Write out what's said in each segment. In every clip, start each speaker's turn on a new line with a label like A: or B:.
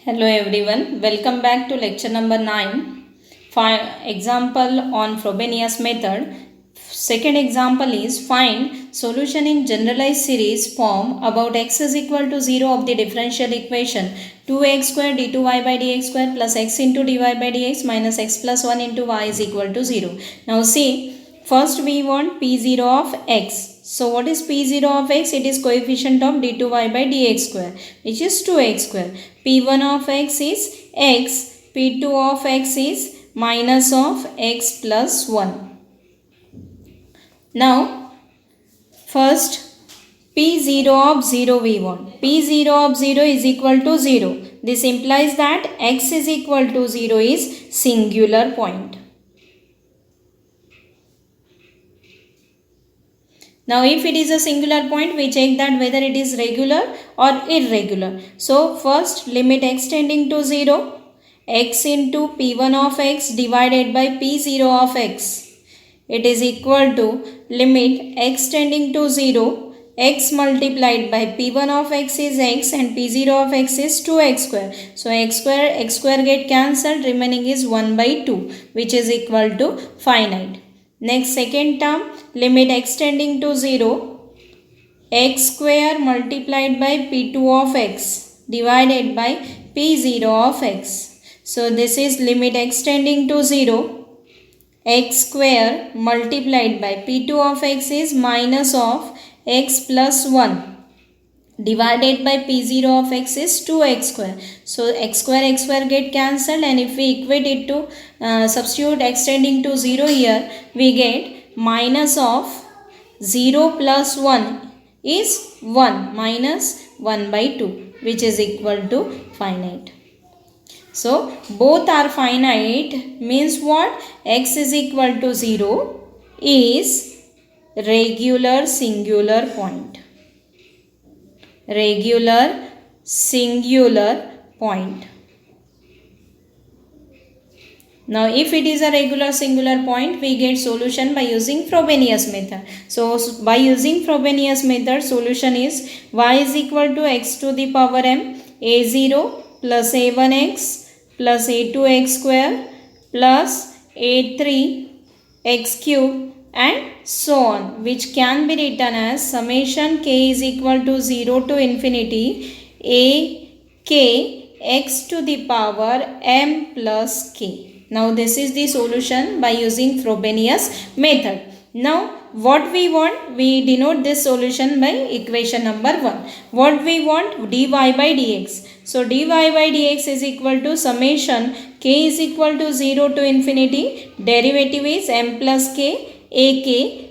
A: Hello everyone, welcome back to lecture number 9. Example on Frobenius method. Second example is find solution in generalized series form about x is equal to 0 of the differential equation 2x square d2y by dx square plus x into dy by dx minus x plus 1 into y is equal to 0. Now see, first we want p0 of x. So what is p0 of x? It is coefficient of d2y by dx square, which is 2x square. p1 of x is x, p2 of x is minus of x plus 1. Now first p0 of 0 we want. p0 of 0 is equal to 0. This implies that x is equal to 0 is singular point. Now if it is a singular point, we check that whether it is regular or irregular. So first limit x tending to 0, x into p1 of x divided by p0 of x. It is equal to limit x tending to 0, x multiplied by p1 of x is x and p0 of x is 2x square. So x square get cancelled, remaining is 1 by 2, which is equal to finite. Next second term, limit x tending to 0, x square multiplied by p2 of x divided by p0 of x. So this is limit x tending to 0, x square multiplied by p2 of x is minus of x plus 1 divided by p0 of x is 2x square. So x square get cancelled, and if we equate it to substitute x tending to 0 here, we get minus of 0 plus 1 is 1 minus 1 by 2, which is equal to finite. So both are finite means what? X is equal to 0 is regular singular point. Regular singular point. Now if it is a regular singular point, we get solution by using Frobenius method. So by using Frobenius method, solution is y is equal to x to the power m a0 plus a1x plus a2x square plus a3x cube and so on, which can be written as summation k is equal to 0 to infinity a k x to the power m plus k. Now this is the solution by using Frobenius method. Now what we want? We denote this solution by equation number 1. What we want? dy by dx. So dy by dx is equal to summation k is equal to 0 to infinity. Derivative is m plus k ak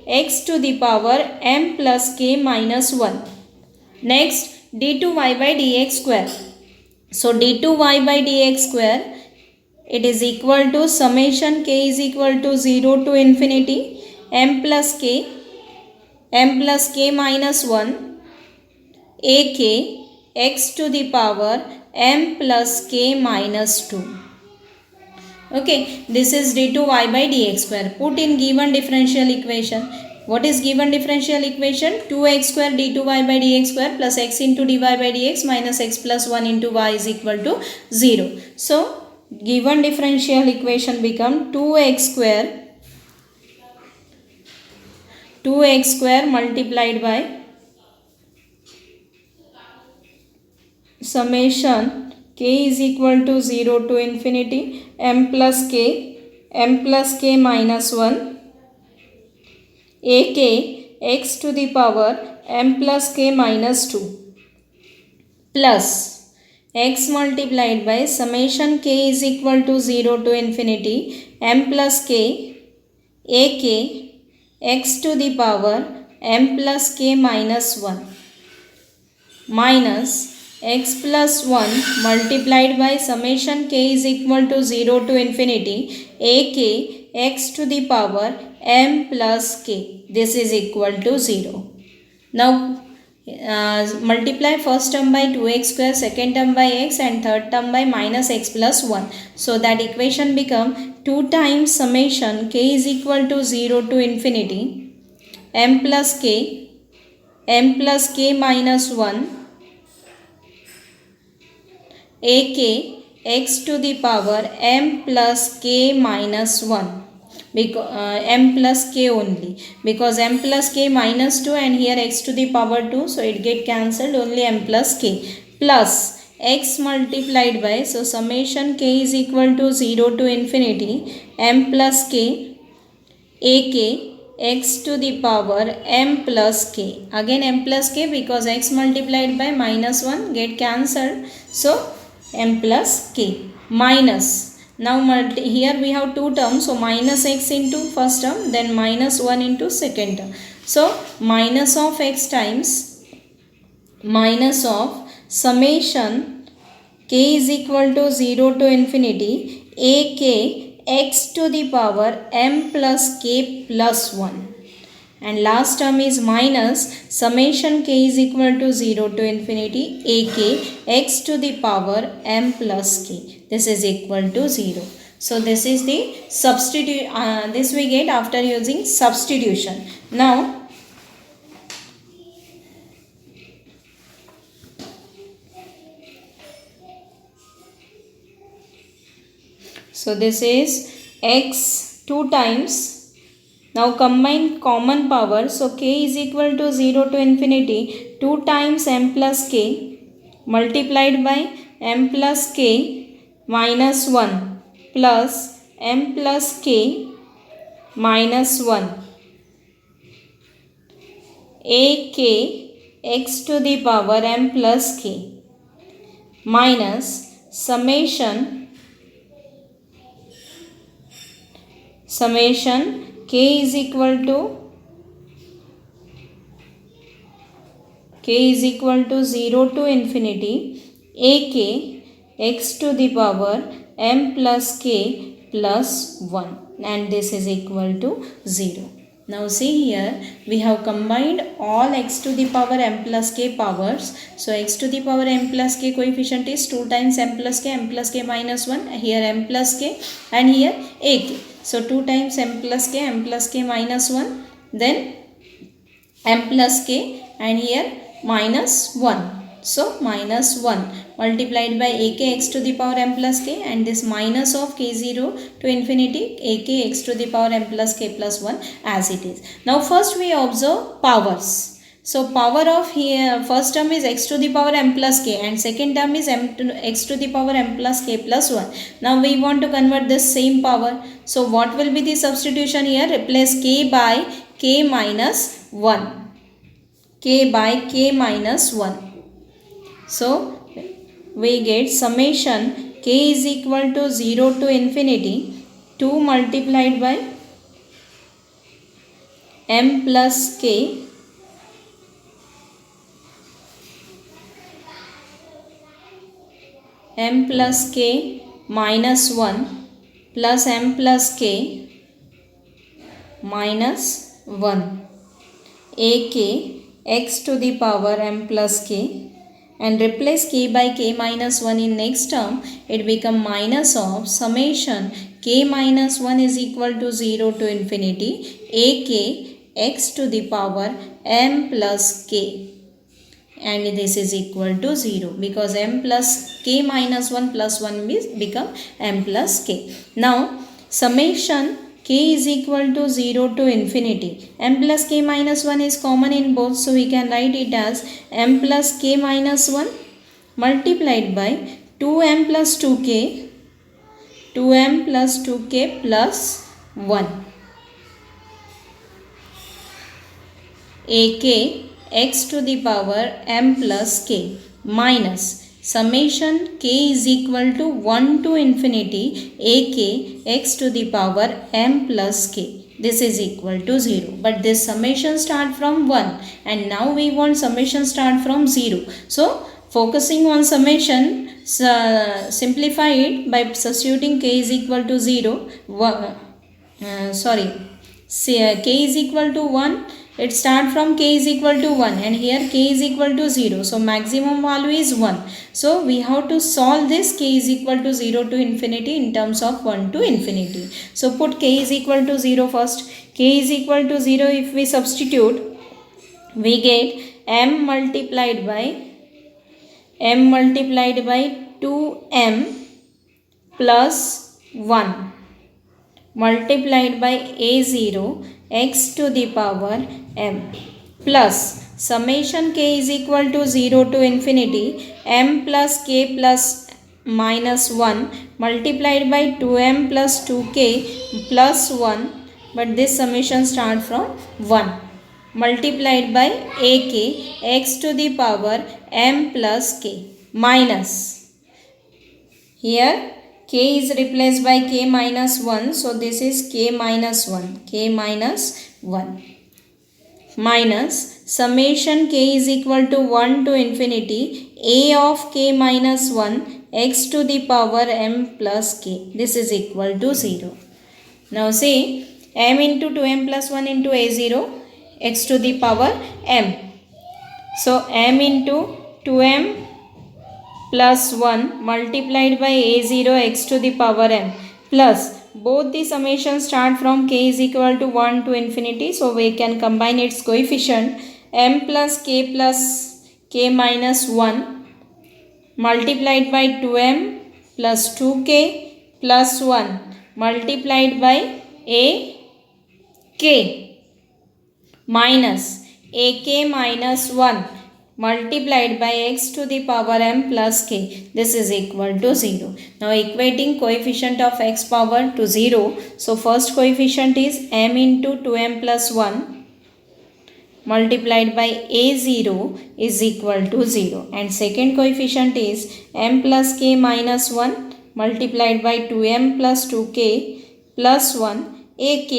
A: x to the power m plus k minus 1. Next d2y by dx square. So d2y by dx square, it is equal to summation k is equal to 0 to infinity m plus k minus 1 ak x to the power m plus k minus 2. Okay, this is d2y by dx square. Put in given differential equation. What is given differential equation? 2x square d2y by dx square plus x into dy by dx minus x plus 1 into y is equal to 0. So given differential equation become 2x square multiplied by summation k is equal to 0 to infinity m plus k minus 1 ak x to the power m plus k minus 2 plus x multiplied by summation k is equal to 0 to infinity m plus k ak x to the power m plus k minus 1 minus x plus 1 multiplied by summation k is equal to 0 to infinity ak x to the power m plus k. This is equal to 0. Now multiply first term by 2x square, second term by x and third term by minus x plus 1. So that equation become 2 times summation k is equal to 0 to infinity m plus k minus 1 ak x to the power m plus k minus 1, because m plus k only, because m plus k minus 2 and here x to the power 2, so it get cancelled, only m plus k, plus x multiplied by, so summation k is equal to 0 to infinity m plus k ak x to the power m plus k, again m plus k, because x multiplied by minus 1 get cancelled, so m plus k minus, now here we have two terms, so minus x into first term, then minus 1 into second term, so minus of x times minus of summation k is equal to 0 to infinity ak x to the power m plus k plus 1, and last term is minus summation k is equal to 0 to infinity ak x to the power m plus k, this is equal to 0. So this is the substitute, this we get after using substitution. Now so this is x 2 times, now combine common power, so k is equal to 0 to infinity 2 times m plus k multiplied by m plus k minus 1 plus m plus k minus 1 ak x to the power m plus k minus summation k is equal to 0 to infinity ak x to the power m plus k plus 1, and this is equal to 0. Now see here, we have combined all x to the power m plus k powers. So x to the power m plus k coefficient is 2 times m plus k minus 1, here m plus k and here ak. So 2 times m plus k minus 1, then m plus k and here minus 1. So minus 1 multiplied by ak x to the power m plus k, and this minus of k0 to infinity ak x to the power m plus k plus 1 as it is. Now first we observe powers. So power of here, first term is x to the power m plus k and second term is x to the power m plus k plus 1. Now we want to convert this same power. So what will be the substitution here? Replace k by k minus 1. K by k minus 1. So we get summation k is equal to 0 to infinity 2 multiplied by m plus k m plus k minus 1 plus m plus k minus 1 ak x to the power m plus k, and replace k by k minus 1 in next term, it become minus of summation k minus 1 is equal to 0 to infinity ak x to the power m plus k, and this is equal to 0 because m plus k minus 1 plus 1 is become m plus k. Now summation k is equal to 0 to infinity, m plus k minus 1 is common in both, so we can write it as m plus k minus 1 multiplied by 2m plus 2k, 2m plus 2k plus 1 ak x to the power m plus k minus summation k is equal to 1 to infinity ak x to the power m plus k. This is equal to 0. But this summation start from 1 and now we want summation start from 0. So focusing on summation, simplify it by substituting k is equal to 0. K is equal to 1. It start from k is equal to 1 and here k is equal to 0. So maximum value is 1. So we have to solve this k is equal to 0 to infinity in terms of 1 to infinity. So put k is equal to 0 first. K is equal to 0 if we substitute, we get m multiplied by 2m plus 1 multiplied by a0 x to the power m plus summation k is equal to 0 to infinity m plus k plus minus 1 multiplied by 2m plus 2k plus 1, but this summation start from 1 multiplied by ak x to the power m plus k minus, here k is replaced by k minus 1, so this is k minus 1 minus summation k is equal to 1 to infinity a of k minus 1 x to the power m plus k, this is equal to 0. Now see m into 2m plus 1 into a0 x to the power m, so m into 2m plus 1 multiplied by a0 x to the power m plus both the summations start from k is equal to 1 to infinity, so we can combine its coefficient m plus k minus 1 multiplied by 2m plus 2k plus 1 multiplied by a k minus ak minus 1 multiplied by x to the power m plus k, this is equal to 0. Now equating coefficient of x power to 0, so first coefficient is m into 2m plus 1 multiplied by a0 is equal to 0, and second coefficient is m plus k minus 1 multiplied by 2m plus 2k plus 1 ak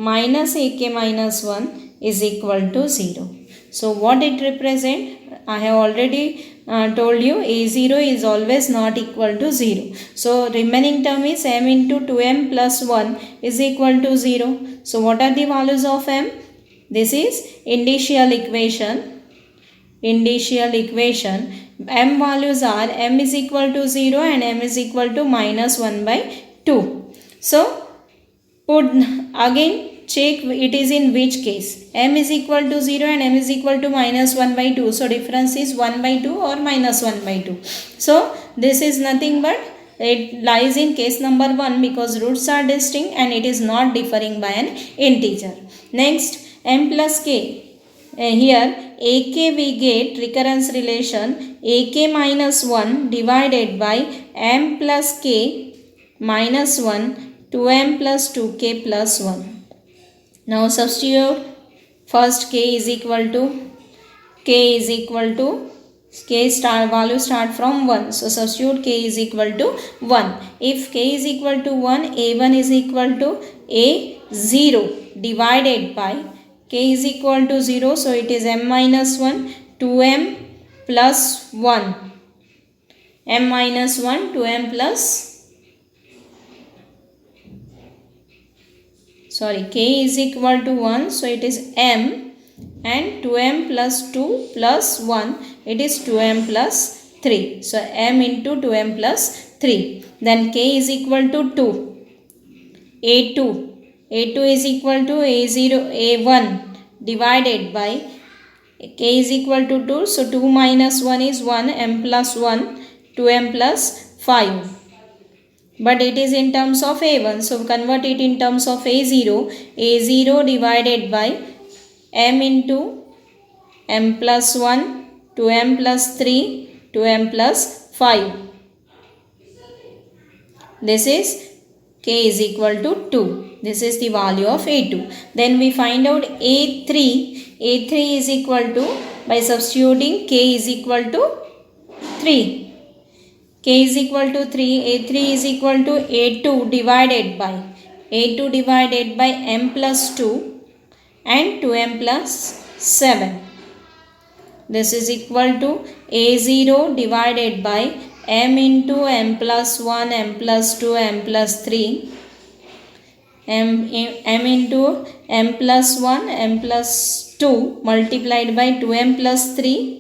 A: minus ak-1 is equal to 0. So what it represent? I have already told you a0 is always not equal to 0. So remaining term is m into 2m plus 1 is equal to 0. So what are the values of m? This is initial equation. M values are m is equal to 0 and m is equal to minus 1 by 2. So put again, check it is in which case. M is equal to 0 and m is equal to minus 1 by 2. So difference is 1 by 2 or minus 1 by 2. So this is nothing but it lies in case number 1 because roots are distinct and it is not differing by an integer. Next, m plus k. Here ak we get recurrence relation ak minus 1 divided by m plus k minus 1 2m plus 2k plus 1. Now substitute first k star value start from 1. So substitute k is equal to 1. If k is equal to 1, a1 is equal to a0 divided by k is equal to 0. So it is m minus 1 2m plus 1. M minus 1 2m plus k is equal to 1, so it is m, and 2m plus 2 plus 1, it is 2m plus 3. So m into 2m plus 3. Then k is equal to 2. a2 is equal to a1 divided by k is equal to 2. So 2 minus 1 is 1, m plus 1, 2m plus 5. But it is in terms of a1, so convert it in terms of a0 divided by m into m plus 1, 2m plus 3, 2m plus 5. This is k is equal to 2. This is the value of a2. Then we find out a3. a3 is equal to, by substituting k is equal to 3. K is equal to 3, a3 is equal to a2 divided by m plus 2 and 2m plus 7. This is equal to a0 divided by m into m plus 1, m plus 2, m plus 3, m into m plus 1, m plus 2 multiplied by 2m plus 3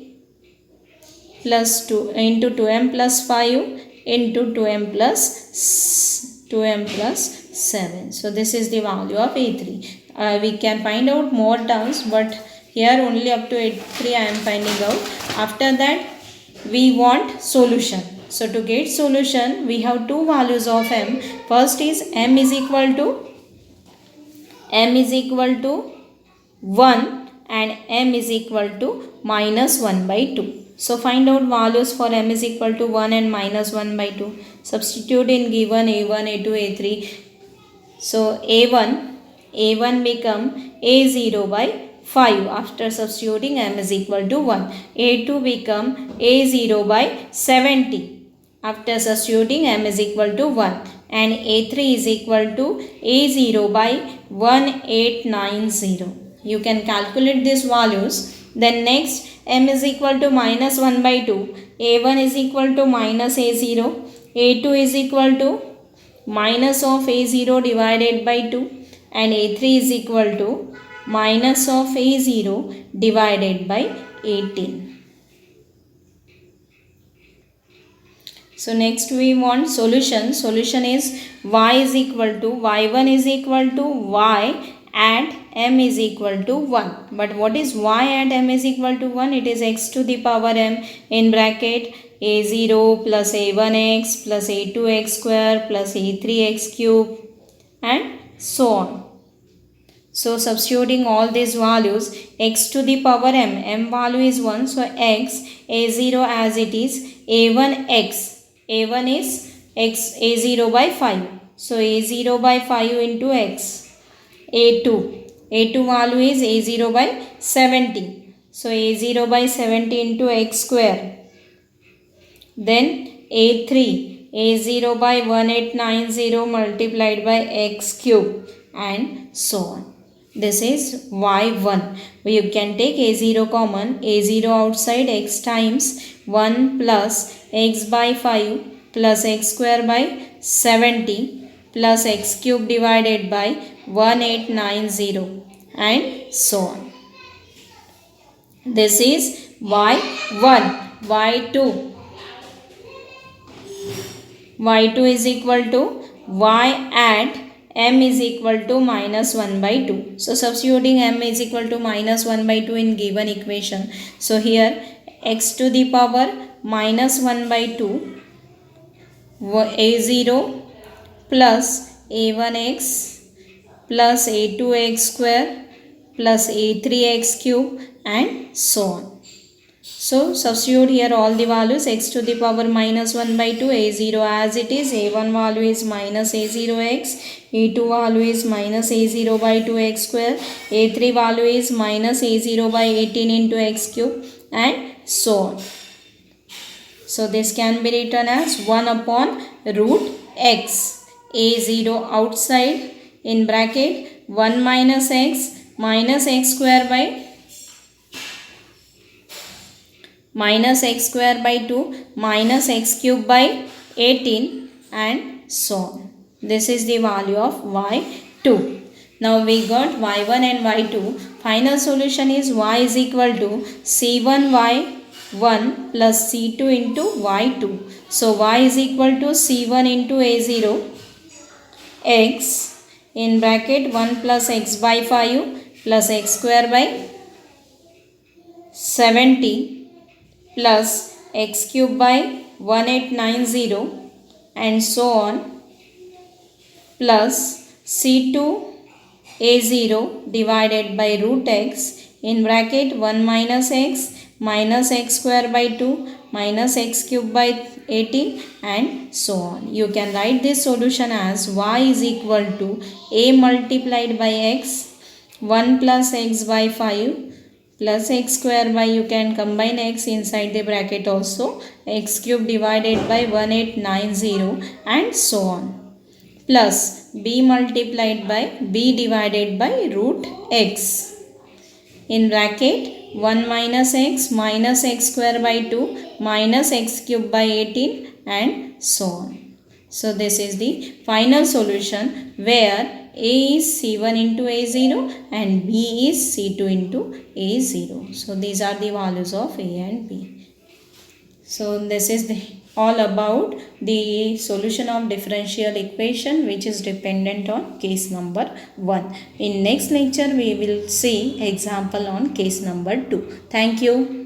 A: plus 2 into 2m plus 5 into 2m plus 7. So this is the value of a3. We can find out more terms, but here only up to a3 I am finding out. After that we want solution. So to get solution, we have two values of m. First is m is equal to 1 and m is equal to minus 1 by 2. So find out values for m is equal to 1 and minus 1 by 2. Substitute in given a1, a2, a3. So a1 become a0 by 5 after substituting m is equal to 1. a2 become a0 by 70 after substituting m is equal to 1. And a3 is equal to a0 by 1890. You can calculate these values. Then next, m is equal to minus 1 by 2. a1 is equal to minus a0. a2 is equal to minus of a0 divided by 2. And a3 is equal to minus of a0 divided by 18. So next we want solution. Solution is y is equal to y1 is equal to y at m is equal to 1. But what is y at m is equal to 1? It is x to the power m in bracket a0 plus a1x plus a2x square plus a3x cube and so on. So substituting all these values, x to the power m value is 1. So x a0 as it is a1x. a1 is x a0 by 5. So a0 by 5 into x. a2 value is a0 by 70. So a0 by 70 into x square. Then a0 by 1890 multiplied by x cube and so on. This is y1. You can take a0 common. a0 outside, x times 1 plus x by 5 plus x square by 70 plus x cube divided by 1890 and so on. This is y1. y2 is equal to y at m is equal to minus 1 by 2. So substituting m is equal to minus 1 by 2 in given equation. So here x to the power minus 1 by 2 a0 plus a1x plus a2x square plus a3x cube and so on. So substitute here all the values. X to the power minus 1 by 2, a0 as it is, a1 value is minus a0x, a2 value is minus a0 by 2x square, a3 value is minus a0 by 18 into x cube and so on. So this can be written as 1 upon root x. a0 outside in bracket 1 minus x square by minus x square by 2 minus x cube by 18 and so on. This is the value of y2. Now we got y1 and y2. Final solution is y is equal to c1y1 plus c2 into y2. So y is equal to c1 into a0 x in bracket 1 plus x by 5 plus x square by 70 plus x cube by 1890 and so on plus c2 a0 divided by root x in bracket 1 minus x square by 2 minus x cube by 18 and so on. You can write this solution as y is equal to a multiplied by x 1 plus x by 5 plus x square by, you can combine x inside the bracket also, x cube divided by 1890 and so on, plus b multiplied by b divided by root x in bracket 1 minus x square by 2 minus x cube by 18 and so on. So this is the final solution where a is c1 into a0 and b is c2 into a0. So these are the values of a and b. So this is all about the solution of differential equation which is dependent on case number 1. In next lecture we will see example on case number 2. Thank you.